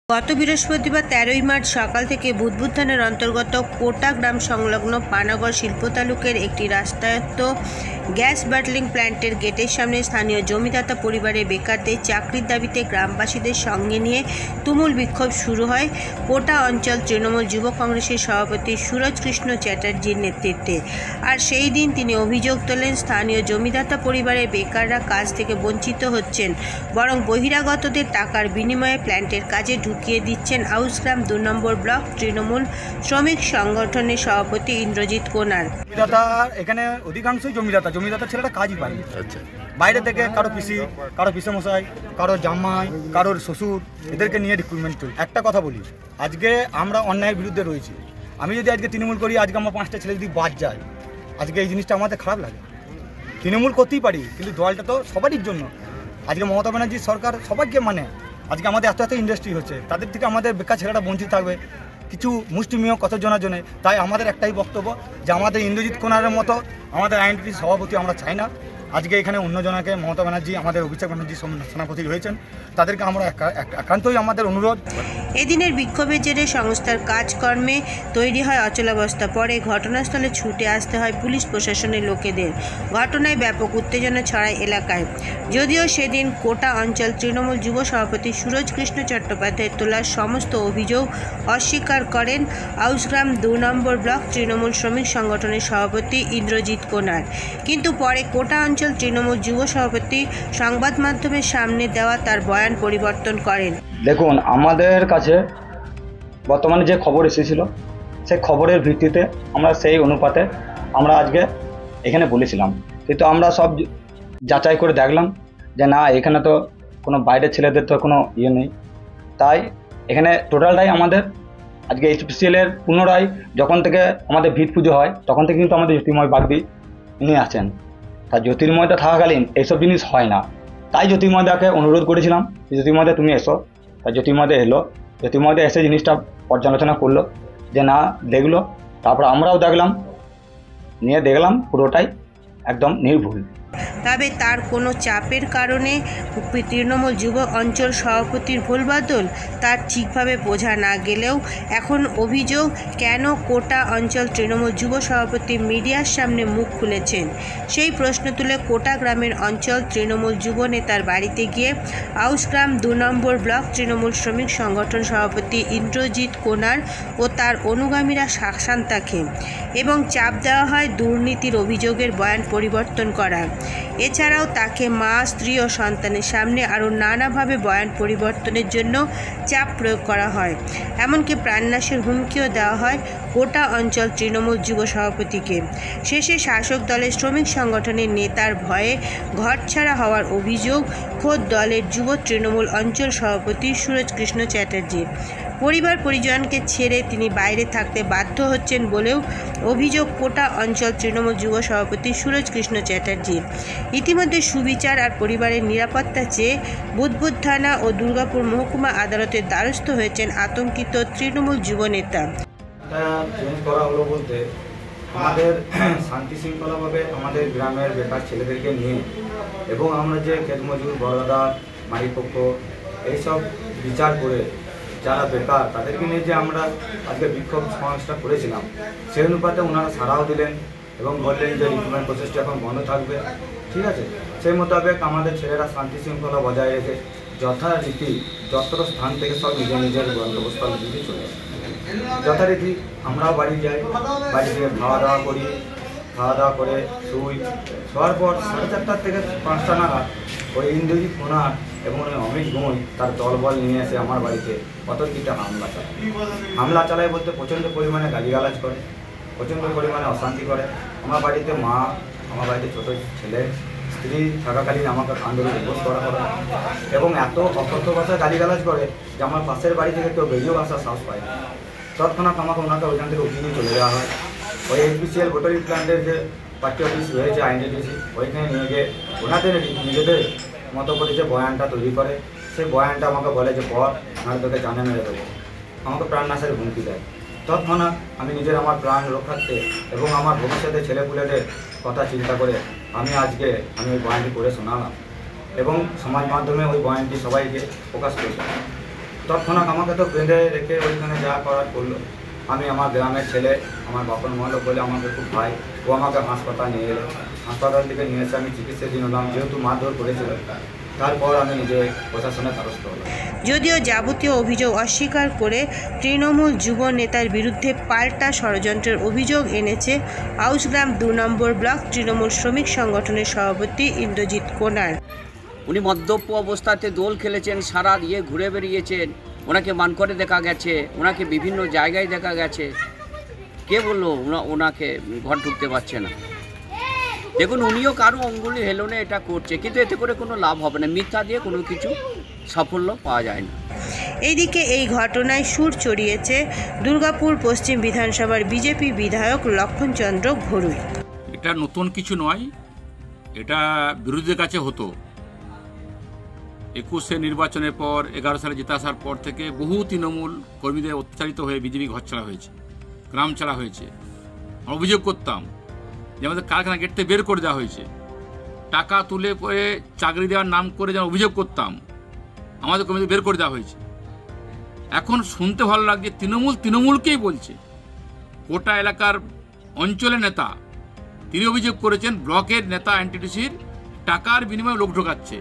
গত বৃহস্পতিবার 13ই মার্চ সকাল থেকে বুদবুদ থানার অন্তর্গত কোটা গ্রাম সংলগ্ন পানাগড় শিল্প তালুকের একটি রাস্তায়ত্ত গ্যাস বাটলিং প্ল্যান্টের গেটের সামনে স্থানীয় জমিদাতা পরিবারের বেকারদের চাকরির দাবিতে গ্রামবাসীদের সঙ্গে নিয়ে তুমুল বিক্ষোভ শুরু হয় কোটা অঞ্চল তৃণমূল যুব কংগ্রেসের সভাপতি সুরজ কৃষ্ণ চ্যাটার্জির নেতৃত্বে। আর সেই দিন তিনি অভিযোগ তোলেন, স্থানীয় জমিদাতা পরিবারের বেকাররা কাজ থেকে বঞ্চিত হচ্ছেন, বরং বহিরাগতদের টাকার বিনিময়ে প্ল্যান্টের কাজে ঢুকিয়ে দিচ্ছেন আউসগ্রাম 2 নম্বর ব্লক তৃণমূল শ্রমিক সংগঠনের সভাপতি ইন্দ্রজিৎ কোনার। জমিদাতা এখানে অধিকাংশই জমিদাতা ছেলেরা কাজই পায়। বাইরে থেকে কারো পিসেমশাই, কারো জামাই, কারোর শ্বশুর, এদেরকে নিয়ে রিক্রুটমেন্ট চলছে। একটা কথা বলি, আজকে আমরা অন্যায়ের বিরুদ্ধে রয়েছি। আমি যদি আজকে তৃণমূল করি, আজকে আমার 5টা ছেলে যদি বাদ যায়, আজকে এই জিনিসটা আমাদের খারাপ লাগে। তৃণমূল করতেই পারি, কিন্তু দলটা তো সবারই জন্য। আজকে মমতা ব্যানার্জির সরকার সবাইকে মানে, আজকে আমাদের এত ইন্ডাস্ট্রি হচ্ছে, তাদের থেকে আমাদের বেকার ছেলেরা বঞ্চিত থাকবে কিছু মুষ্টিমেয় কতজনের জন্য। তাই আমাদের একটাই বক্তব্য যে আমাদের ইন্দ্রজিৎ কোনারের মতো আমাদের আইনটির সভাপতি আমরা চাই না। আজকে এখানে অন্যজনকে মমতা ব্যানার্জি, আমাদের অভিষেক ব্যানার্জি সেনাপতি রয়েছেন, তাদেরকে আমরা একান্তই আমাদের অনুরোধ। এদিনের বিক্ষোভের জেরে সংস্থার কাজকর্মে তৈরি হয় অচলাবস্থা। পরে ঘটনাস্থলে ছুটে আসতে হয় পুলিশ প্রশাসনের লোকেদের। ঘটনায় ব্যাপক উত্তেজনা ছড়ায় এলাকায়। যদিও সেদিন কোটা অঞ্চল তৃণমূল যুব সভাপতি সুরজ কৃষ্ণ চট্টোপাধ্যায়ের তোলা সমস্ত অভিযোগ অস্বীকার করেন আউসগ্রাম 2 নম্বর ব্লক তৃণমূল শ্রমিক সংগঠনের সভাপতি ইন্দ্রজিৎ কোনার। কিন্তু পরে কোটা অঞ্চল তৃণমূল যুব সভাপতি সংবাদ মাধ্যমের সামনে দেওয়া তার বয়ান পরিবর্তন করেন। দেখুন, আমাদের কাছে বর্তমানে যে খবর এসেছিল, সেই খবরের ভিত্তিতে আমরা সেই অনুপাতে আমরা আজকে এখানে বলেছিলাম। কিন্তু আমরা সব যাচাই করে দেখলাম যে না, এখানে তো কোনো বাইরের ছেলেদের তো কোনো ইয়ে নেই। তাই এখানে টোটালটাই আমাদের আজকে HPCL-এর পুনরায় যখন থেকে আমাদের ভিত পুজো হয়, তখন থেকে কিন্তু আমাদের জ্যোতির্ময় বাগদি নিয়ে আছেন। তা জ্যোতির্ময়দা থাকাকালীন এইসব জিনিস হয় না। তাই জ্যোতির্ময়দাকে অনুরোধ করেছিলাম, জ্যোতির্ময়দা তুমি এসো। তা জ্যোতির্ময়দা এলো, জ্যোতির্ময়দা এসে জিনিসটা পর্যালোচনা করলো, যে না দেখলো। তারপর আমরাও দেখলাম পুরোটাই একদম নির্ভুল। তবে তার কোনো চাপের কারণে তৃণমূল যুব অঞ্চল সভাপতির ভুলবাদল তার ঠিকভাবে বোঝা না গেলেও এখন অভিযোগ, কেন কোটা অঞ্চল তৃণমূল যুব সভাপতি মিডিয়ার সামনে মুখ খুলেছেন। সেই প্রশ্ন তুলে কোটা গ্রামের অঞ্চল তৃণমূল যুব নেতার বাড়িতে গিয়ে আউসগ্রাম 2 নম্বর ব্লক তৃণমূল শ্রমিক সংগঠন সভাপতি ইন্দ্রজিৎ কোনার ও তার অনুগামীরা শাসান তাকে এবং চাপ দেওয়া হয় দুর্নীতির অভিযোগের বয়ান পরিবর্তন করার। এছাড়াও তাকে মা, স্ত্রী ও সন্তানের সামনে আরও নানাভাবে বয়ান পরিবর্তনের জন্য চাপ প্রয়োগ করা হয়। এমনকি প্রাণনাশের হুমকিও দেওয়া হয় কোটা অঞ্চল তৃণমূল যুব সভাপতিকে। শেষে শাসক দলের শ্রমিক সংগঠনের নেতার ভয়ে ঘরছাড়া হওয়ার অভিযোগ খোদ দলের যুব তৃণমূল অঞ্চল সভাপতি সুরজ কৃষ্ণ চ্যাটার্জির। পরিবার পরিজনকে ছেড়ে তিনি বাইরে থাকতে বাধ্য হচ্ছেন বলেও অভিযোগ কোটা অঞ্চল তৃণমূল যুব সভাপতি সুরজ কৃষ্ণ চ্যাটার্জির। ইতিমধ্যে সুবিচার আর পরিবারের নিরাপত্তা চেয়ে বুদবুদ থানা ও দুর্গাপুর মহকুমা আদালতের দ্বারস্থ হয়েছেন আতঙ্কিত তৃণমূল যুব নেতা। চেঞ্জ করা হলো বলতে, আমাদের শান্তি শৃঙ্খলাভাবে আমাদের গ্রামের বেকার ছেলেদেরকে নিয়ে এবং আমরা যে ক্ষেতমজুর, বড়দাদা, মালিকপক্ষ এইসব বিচার করে যারা বেকার তাদেরকে নিয়ে যে আমরা আজকে বিক্ষোভ সমাবেশটা করেছিলাম, সেই অনুপাতে ওনারা সাড়াও দিলেন এবং বললেন যে রিক্রুটমেন্ট প্রসেসটা এখন বন্ধ থাকবে। ঠিক আছে, সেই মোতাবেক আমাদের ছেলেরা শান্তি শৃঙ্খলা বজায় রেখে যথারীতি যতটা স্থান থেকে সব নিজের গন্তব্যস্থল দিকে চলে আসে। যথারীতি আমরাও বাড়ি যাই, বাড়ি থেকে খাওয়া দাওয়া করে শুই। শোয়ার পর 4:30 থেকে 5টা নাগাদ ওই ইন্দ্রজিৎ কোনার এবং ওই অমিত গোঁই তার দলবল নিয়ে এসে আমার বাড়িতে অতর্কিত হামলা চালায় বলতে প্রচণ্ড পরিমাণে গালিগালাজ করে, প্রচণ্ড পরিমাণে অশান্তি করে। আমার বাড়িতে মা, আমার বাড়িতে ছোটো ছেলে, স্ত্রী থাকাকালীন আমাকে কান্দরে উপোস করা হয় এবং এত অকথ্য ভাষায় গালিগালাজ করে যে আমার পাশের বাড়ি থেকে কেউ বেরিয়েও আসার সাহস পায় না। তৎক্ষণাৎ ওনাকে ওইখান থেকে উঠিয়ে নিয়ে চলে যাওয়া হয়। ওই HPCL বোটারি প্ল্যান্টের যে পার্টি অফিস রয়েছে আইনডিডিসি, ওইখানে নিয়ে গিয়ে ওনাদের নিজেদের মতো করে যে বয়ানটা তৈরি করে, সেই বয়ানটা আমাকে বলে যে পর আমি তোকে জানে মেরে দেবো, আমাকে প্রাণনাশের হুমকি দেয়। তৎক্ষণাৎ আমি আমার প্রাণ রক্ষার্থে এবং আমার ভবিষ্যতে ছেলেপুলেদের কথা চিন্তা করে আমি ওই বয়ানটি করে শোনালাম এবং সমাজ মাধ্যমে ওই বয়ানটি সবাইকে প্রকাশ করেছি। তৎক্ষণাৎ আমাকে তো বেঁধে রেখে ওইখানে যা করার করলো। আমি আমার গ্রামের ছেলে, আমার বাপন মহল বলে আমাকে খুব ভাই, ও আমাকে হাসপাতাল নিয়ে এলো। হাসপাতাল থেকে নিয়ে এসে আমি চিকিৎসাধীন হলাম, যেহেতু মারধর করেছিল। তারপর আমি নিজে প্রশাসনের দ্বারস্থ হলাম। যদিও যাবতীয় অভিযোগ অস্বীকার করে তৃণমূল যুব নেতার বিরুদ্ধে পাল্টা ষড়যন্ত্রের অভিযোগ এনেছে আউশগ্রাম 2 নম্বর ব্লক তৃণমূল শ্রমিক সংগঠনের সভাপতি ইন্দ্রজিৎ কোনার। উনি মদ্যপ অবস্থাতে দোল খেলেছেন, সারা দিয়ে ঘুরে বেরিয়েছেন, ওনাকে মানকরে দেখা গেছে, ওনাকে বিভিন্ন জায়গায় দেখা গেছে। কে বললো ওনাকে ঘর ঢুকতে পারছে না? দেখুন, উনিও কারো অঙ্গুলি হেলনে এটা করছে, কিন্তু এতে করে কোনো লাভ হবে না। মিথ্যা দিয়ে কোনো কিছু সাফল্য পাওয়া যায় না। এইদিকে এই ঘটনায় সুর চড়িয়েছে দুর্গাপুর পশ্চিম বিধানসভার বিজেপি বিধায়ক লক্ষণচন্দ্র ঘরুই। এটা নতুন কিছু নয়, এটা বিরোধীদের কাছে হতো। 21 নির্বাচনের পর 11 সালে জিতে আসার পর থেকে বহু তৃণমূল কর্মীদের অত্যাচারিত হয়ে বিজেপি ঘর ছাড়া হয়েছে, গ্রাম ছাড়া হয়েছে। আমরা অভিযোগ করতাম যে আমাদের কারখানা গেট থেকে বের করে দেওয়া হয়েছে, টাকা তুলে পরে চাকরি দেওয়ার নাম করে যেন অভিযোগ করতাম, আমাদের কর্মীদের বের করে দেওয়া হয়েছে। এখন শুনতে ভালো লাগছে তৃণমূলকেই বলছে। কোটা এলাকার অঞ্চলের নেতা তিনি অভিযোগ করেছেন ব্লকের নেতা এনটিটিসির টাকার বিনিময়ে লোক ঢোকাচ্ছে।